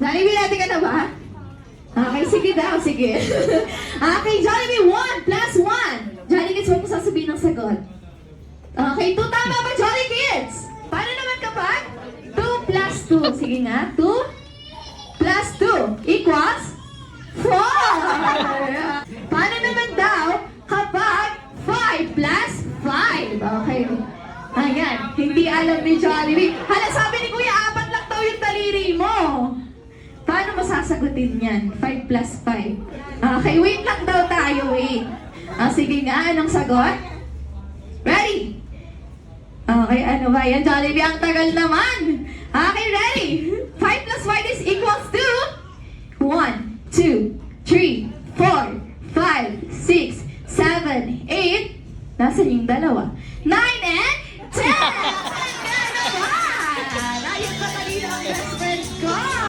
Jollibee, ready ka na ba? Okay, sige daw, sige. Okay, Jollibee, 1 plus 1. Jolly Kids, huwag mo sasabihin ng sagot. Okay, 2 tama ba, Jolly Kids? Paano naman kapag 2 plus 2? Sige nga, 2 plus 2 equals 4. Paano naman daw kapag 5 plus 5? Okay. Ayan, hindi alam ni Jollibee. Hala, sabi ni Kuya, 4 lang daw yung daliri mo. Paano masasagutin yan? 5 plus 5. Okay, wait lang daw tayo, wait. Sige nga, anong sagot? Ready? Okay, ano ba yan, Jollibee? Ang tagal naman. Okay, ready? 5 plus 5 is